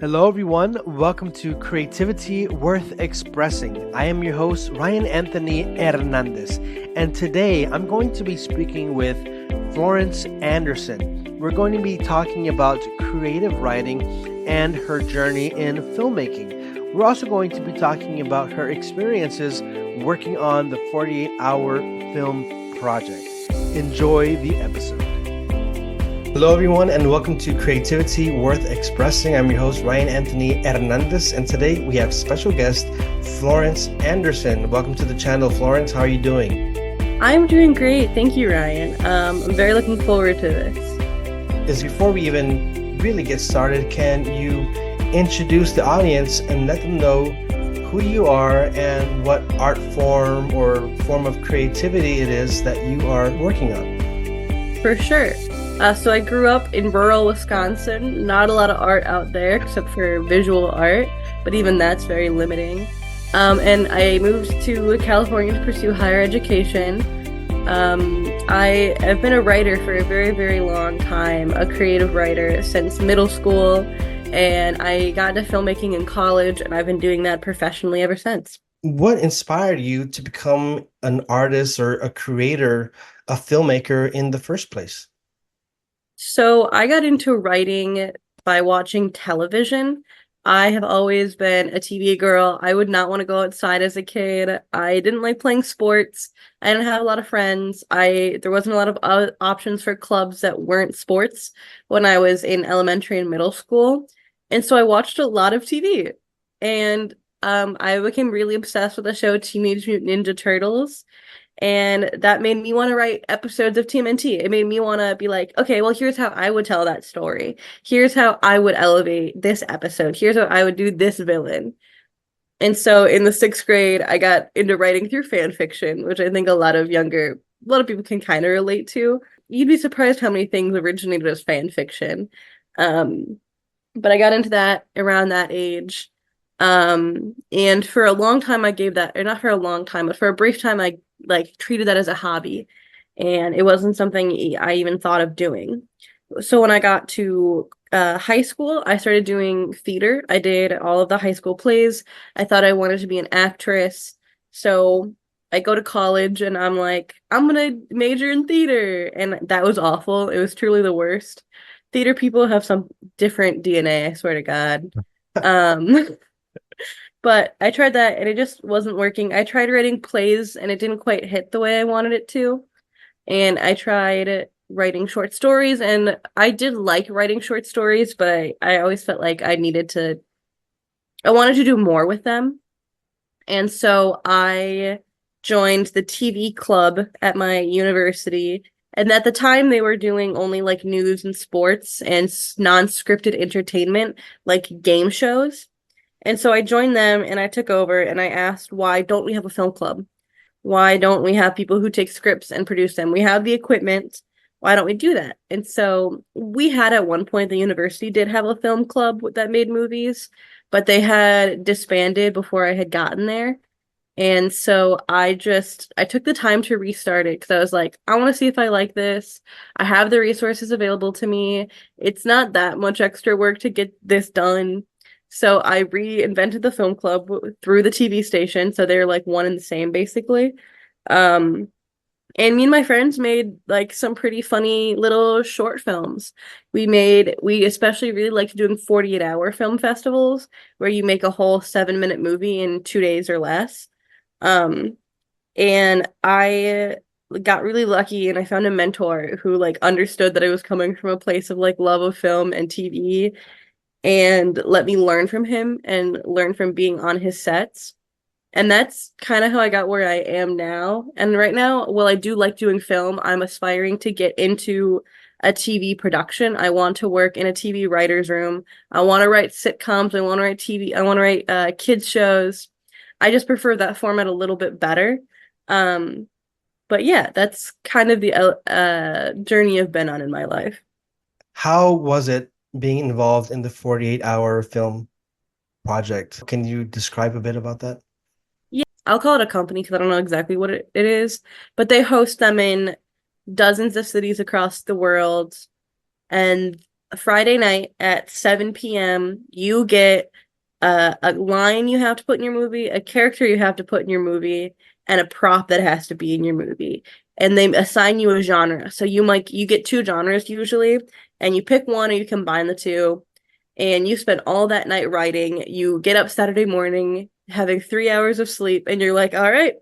Hello, everyone. Welcome to Creativity Worth Expressing. I am your host, Ryan Anthony Hernandez, and today I'm going to be speaking with Florence Anderson. We're going to be talking about creative writing and her journey in filmmaking. We're also going to be talking about her experiences working on the 48-hour film project. Enjoy the episode. Hello, everyone, and welcome to Creativity Worth Expressing. I'm your host, Ryan Anthony Hernandez, and today we have special guest, Florence Anderson. Welcome to the channel, Florence. How are you doing? I'm doing great. Thank you, Ryan. I'm very looking forward to this. Before we even really get started, can you introduce the audience and let them know who you are and what art form or form of creativity it is that you are working on? For sure. So I grew up in rural Wisconsin. Not a lot of art out there except for visual art, but even that's very limiting. And I moved to California to pursue higher education. I have been a writer for a very, very long time, a creative writer since middle school, and I got into filmmaking in college, and I've been doing that professionally ever since. What inspired you to become an artist or a creator, a filmmaker in the first place? So I got into writing by watching television. I have always been a TV girl. I would not want to go outside as a kid. I didn't like playing sports. I didn't have a lot of friends. There wasn't a lot of options for clubs that weren't sports when I was in elementary and middle school. And so I watched a lot of TV. And I became really obsessed with the show Teenage Mutant Ninja Turtles. And that made me want to write episodes of TMNT. It made me want to be like, okay, well, here's how I would tell that story. Here's how I would elevate this episode. Here's how I would do this villain. And so in the 6th grade, I got into writing through fan fiction, which I think a lot of people can kind of relate to. You'd be surprised how many things originated as fan fiction. But I got into that around that age. And for a long time I gave that, or not for a long time, but for a brief time I treated that as a hobby, and it wasn't something I even thought of doing. So when I got to high school, I started doing theater. I did all of the high school plays. I thought I wanted to be an actress. So I go to college and I'm like, I'm gonna major in theater. And that was awful. It was truly the worst. Theater people have some different DNA, I swear to God. Um, But I tried that and it just wasn't working. I tried writing plays and it didn't quite hit the way I wanted it to. And I tried writing short stories, and I did like writing short stories, but I always felt like I wanted to do more with them. And so I joined the TV club at my university. And at the time they were doing only like news and sports and non-scripted entertainment, like game shows. And so I joined them and I took over and I asked, why don't we have a film club? Why don't we have people who take scripts and produce them? We have the equipment. Why don't we do that? And so we had at one point, the university did have a film club that made movies, but they had disbanded before I had gotten there. And so I took the time to restart it because I was like, I want to see if I like this. I have the resources available to me. It's not that much extra work to get this done. So I reinvented the film club through the TV station. So they're like one and the same, basically. And me and my friends made like some pretty funny little short films. We especially really liked doing 48-hour film festivals where you make a whole 7-minute movie in 2 days or less. And I got really lucky and I found a mentor who like understood that I was coming from a place of like love of film and TV, and let me learn from him and learn from being on his sets. And that's kind of how I got where I am now. And right now, while I do like doing film, I'm aspiring to get into a TV production. I want to work in a TV writer's room. I want to write sitcoms. I want to write TV. I want to write kids shows. I just prefer that format a little bit better. But yeah, that's kind of the journey I've been on in my life. How was it being involved in the 48-hour film project? Can you describe a bit about that? Yeah, I'll call it a company because I don't know exactly what it is, but they host them in dozens of cities across the world, and Friday night at 7 p.m., you get a line you have to put in your movie, a character you have to put in your movie, and a prop that has to be in your movie. And they assign you a genre. So you get two genres usually, and you pick one or you combine the two, and you spend all that night writing. You get up Saturday morning having 3 hours of sleep, and you're like, all right,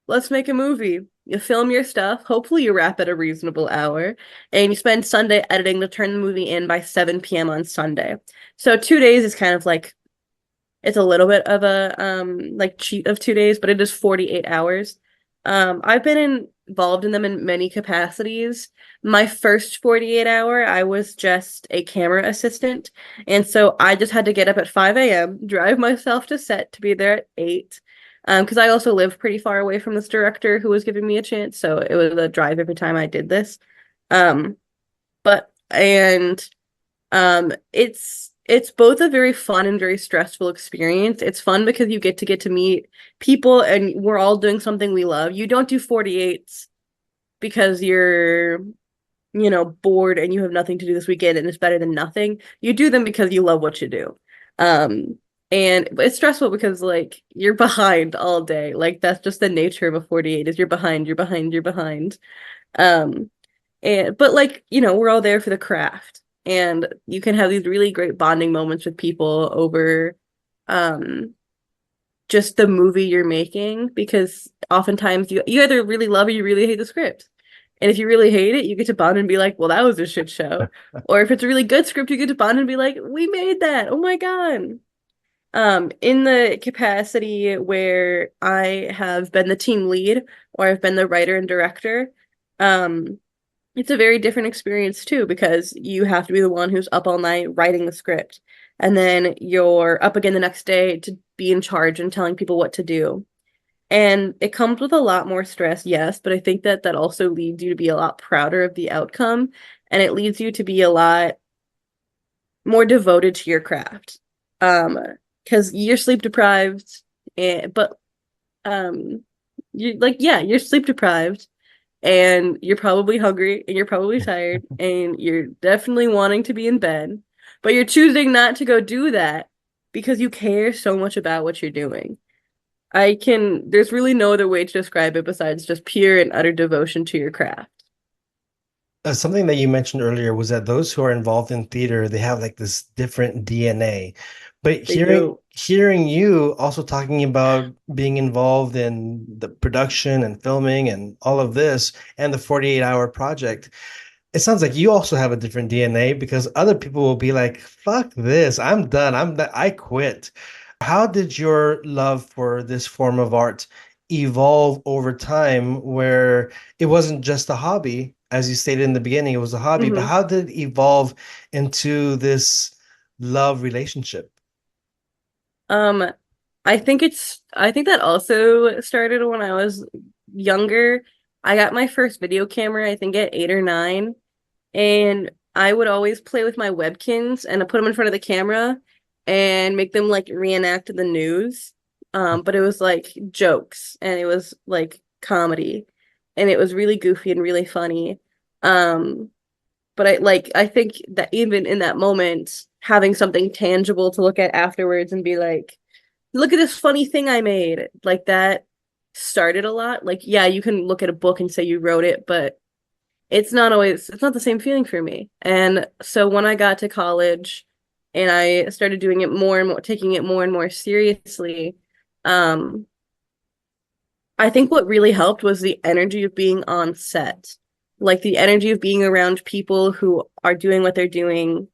let's make a movie. You film your stuff. Hopefully, you wrap at a reasonable hour, and you spend Sunday editing to turn the movie in by 7 p.m. on Sunday. So 2 days is kind of like it's a little bit of a like cheat of 2 days, but it is 48 hours. I've been involved in them in many capacities. My first 48 hour, I was just a camera assistant. And so I just had to get up at 5 a.m., drive myself to set to be there at 8. Because I also live pretty far away from this director who was giving me a chance. So it was a drive every time I did this. Um, but and it's both a very fun and very stressful experience. It's fun because you get to meet people and we're all doing something we love. You don't do 48s because you're, bored and you have nothing to do this weekend and it's better than nothing. You do them because you love what you do. Um but it's stressful because like you're behind all day. Like that's just the nature of a 48 is you're behind, you're behind, you're behind. Um but like, we're all there for the craft. And you can have these really great bonding moments with people over um just the movie you're making because oftentimes you either really love or you really hate the script. And if you really hate it, you get to bond and be like, well, that was a shit show. Or if it's a really good script, you get to bond and be like, we made that. Oh my God. In the capacity where I have been the team lead or I've been the writer and director, um, it's a very different experience too because you have to be the one who's up all night writing the script. And then you're up again the next day to be in charge and telling people what to do. And it comes with a lot more stress, yes, but I think that that also leads you to be a lot prouder of the outcome and it leads you to be a lot more devoted to your craft. Because you're sleep deprived, but you're sleep deprived and you're probably hungry and you're probably tired and you're definitely wanting to be in bed, but you're choosing not to go do that because you care so much about what you're doing. There's really no other way to describe it besides just pure and utter devotion to your craft. Something that you mentioned earlier was that those who are involved in theater, they have like this different DNA. But They hearing do. hearing you also talking about being involved in the production and filming and all of this and the 48-hour project, it sounds like you also have a different DNA because other people will be like, fuck this, I'm done. I quit. How did your love for this form of art evolve over time where it wasn't just a hobby, as you stated in the beginning, it was a hobby, but Hmm. how did it evolve into this love relationship? Um, I think that also started when I was younger. I got my first video camera, I think at 8 or 9, and I would always play with my webkins and I put them in front of the camera and make them like reenact the news. But it was like jokes and it was like comedy and it was really goofy and really funny. Um, but I think that even in that moment, having something tangible to look at afterwards and be like, look at this funny thing I made, like that started a lot. Like, yeah, you can look at a book and say you wrote it, but it's not the same feeling for me. And so when I got to college and I started doing it more and more, taking it more and more seriously, um, I think what really helped was the energy of being on set. Like the energy of being around people who are doing what they're doing,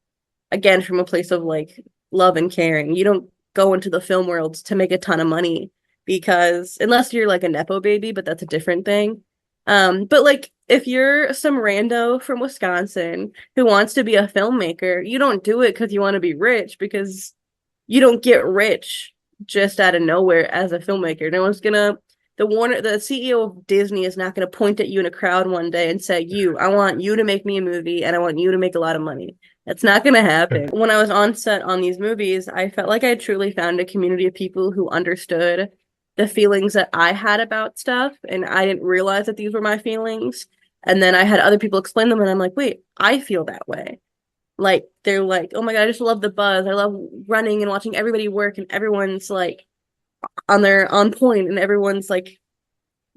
again, from a place of like love and caring. You don't go into the film world to make a ton of money because unless you're like a Nepo baby, but that's a different thing. But like if you're some rando from Wisconsin who wants to be a filmmaker, you don't do it because you want to be rich because you don't get rich just out of nowhere as a filmmaker. No one's gonna the CEO of Disney is not gonna point at you in a crowd one day and say, I want you to make me a movie and I want you to make a lot of money. That's not gonna happen. When I was on set on these movies, I felt like I truly found a community of people who understood the feelings that I had about stuff, and I didn't realize that these were my feelings. And then I had other people explain them, and I'm like, wait, I feel that way. Like they're like, oh my God, I just love the buzz. I love running and watching everybody work and everyone's like on point and everyone's like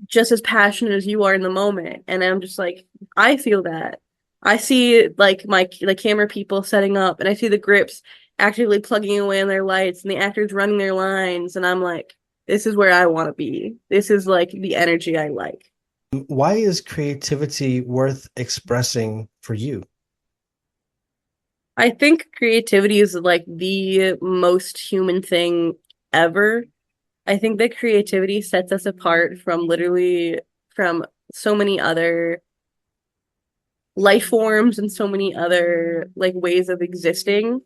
just as passionate as you are in the moment. And I'm just like, I feel that. I see like my like camera people setting up and I see the grips actively plugging away on their lights and the actors running their lines and I'm like, this is where I want to be. This is like the energy I like. Why is creativity worth expressing for you? I think creativity is like the most human thing ever. I think that creativity sets us apart from literally from so many other life forms and so many other like ways of existing.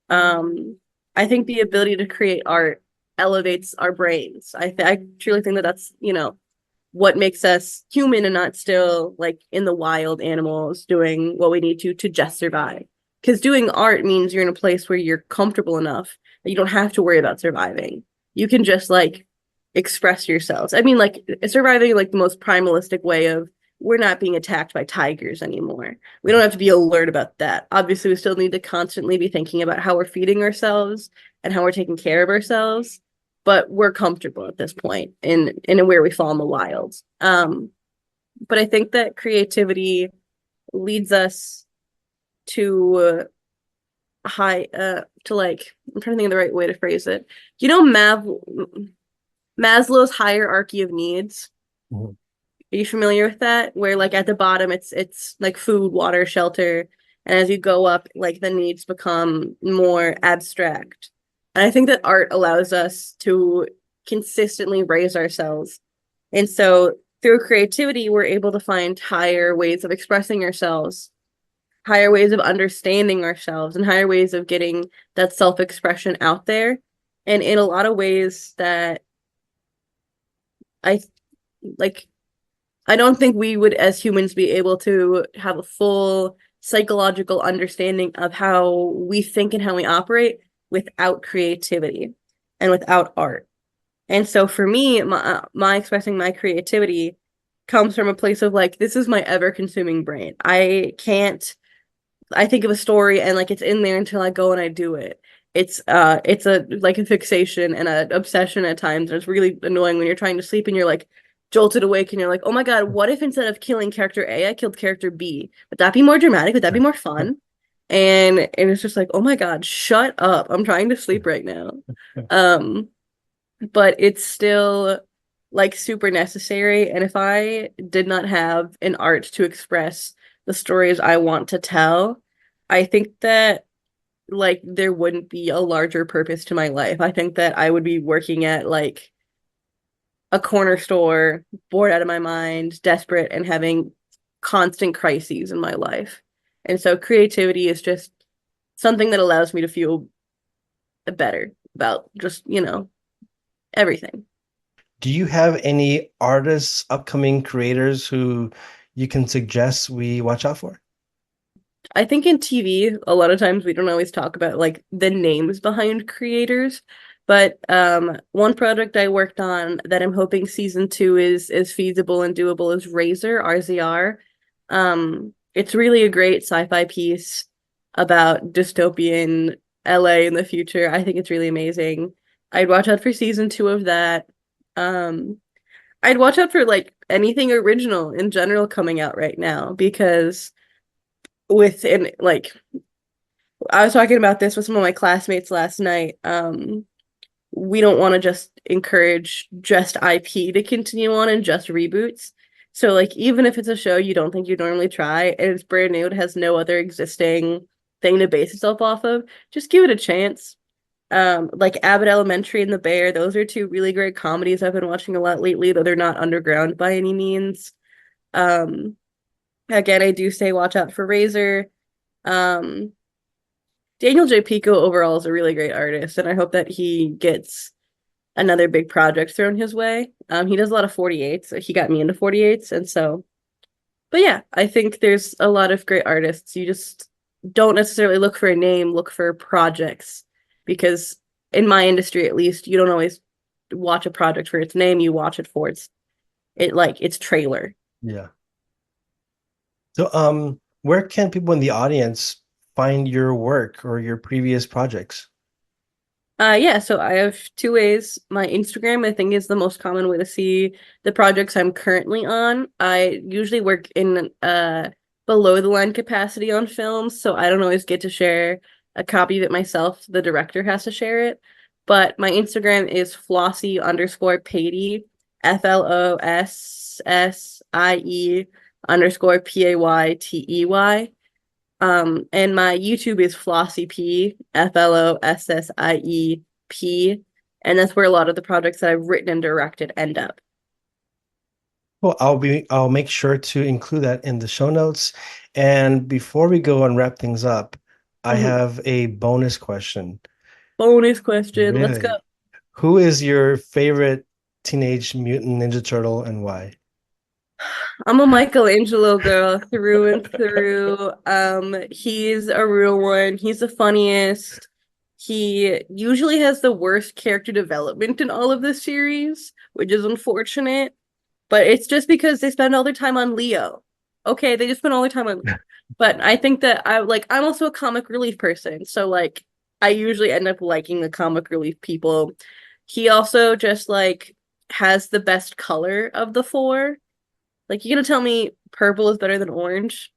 Um, I think the ability to create art elevates our brains. I truly think that that's, what makes us human and not still like in the wild animals doing what we need to just survive. Because doing art means you're in a place where you're comfortable enough that you don't have to worry about surviving. You can just like express yourselves. I mean, like surviving like the most primalistic way of we're not being attacked by tigers anymore. We don't have to be alert about that. Obviously, we still need to constantly be thinking about how we're feeding ourselves and how we're taking care of ourselves, but we're comfortable at this point in where we fall in the wilds. But I think that creativity leads us to high to like I'm trying to think of the right way to phrase it. You know Maslow's hierarchy of needs. Mhm. Are you familiar with that? Where like at the bottom it's like food, water, shelter, and as you go up, like the needs become more abstract. And I think that art allows us to consistently raise ourselves. And so through creativity, we're able to find higher ways of expressing ourselves, higher ways of understanding ourselves, and higher ways of getting that self-expression out there. And in a lot of ways that I like I don't think we would, as humans, be able to have a full psychological understanding of how we think and how we operate without creativity and without art. And so for me, my expressing my creativity comes from a place of like, this is my ever-consuming brain. I think of a story and like it's in there until I go and I do it. It's a like a fixation and an obsession at times, and it's really annoying when you're trying to sleep and you're like jolted awake and you're like, oh my God, what if instead of killing character A, I killed character B? Would that be more dramatic? Would that be more fun? And it's just like, oh my God, shut up. I'm trying to sleep right now. Um, but it's still like super necessary. And if I did not have an art to express the stories I want to tell, I think that like there wouldn't be a larger purpose to my life. I think that I would be working at like a corner store, bored out of my mind, desperate, and having constant crises in my life. And so creativity is just something that allows me to feel better about just, everything. Do you have any artists, upcoming creators who you can suggest we watch out for? I think in TV, a lot of times we don't always talk about like the names behind creators, but one project I worked on that I'm hoping season 2 is feasible and doable is Razor, RZR. It's really a great sci-fi piece about dystopian LA in the future. I think it's really amazing. I'd watch out for season 2 of that. Um, I'd watch out for like anything original in general coming out right now because within like I was talking about this with some of my classmates last night. We don't want to just encourage just IP to continue on and just reboots. So like even if it's a show you don't think you'd normally try and it's brand new, it has no other existing thing to base itself off of, just give it a chance. Like Abbott Elementary and The Bear, those are two really great comedies I've been watching a lot lately, though they're not underground by any means. Um, Again, I do say watch out for Razor. Um, Daniel J. Pico overall is a really great artist, and I hope that he gets another big project thrown his way. He does a lot of 48s. So he got me into 48s, and so, but yeah, I think there's a lot of great artists. You just don't necessarily look for a name, look for projects, because in my industry, at least, you don't always watch a project for its name. You watch it for its trailer. Yeah. So, where can people in the audience find your work or your previous projects? Yeah, so I have two ways. My Instagram, I think, is the most common way to see the projects I'm currently on. I usually work in below the line capacity on films, so I don't always get to share a copy of it myself. The director has to share it. But my Instagram is Flossie_Patey, FLOSSIE_PAYTEY. And my YouTube is Flossie P, FLOSSIEP, and that's where a lot of the projects that I've written and directed end up. Well, I'll make sure to include that in the show notes. And before we go and wrap things up, I Mhm. have a bonus question. Bonus question. Let's go. Really? Who is your favorite Teenage Mutant Ninja Turtle and why? I'm a Michelangelo girl through and through. He's a real one. He's the funniest. He usually has the worst character development in all of the series, which is unfortunate. But it's just because they spend all their time on Leo. Okay, they just spend all their time on Leo. But I think that I'm also a comic relief person. So like I usually end up liking the comic relief people. He also just like has the best color of the four. Like you gonna tell me purple is better than orange?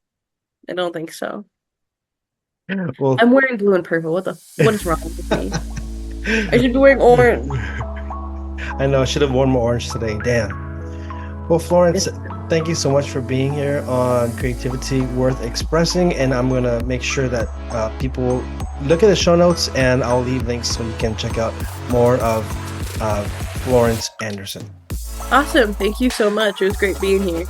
I don't think so. Well, I'm wearing blue and purple. What is wrong with me? I should be wearing orange. I know I should have worn more orange today. Damn. Well, Florence, thank you so much for being here on Creativity Worth Expressing. And I'm going to make sure that people look at the show notes and I'll leave links so you can check out more of Florence Anderson. Awesome. Thank you so much. It was great being here.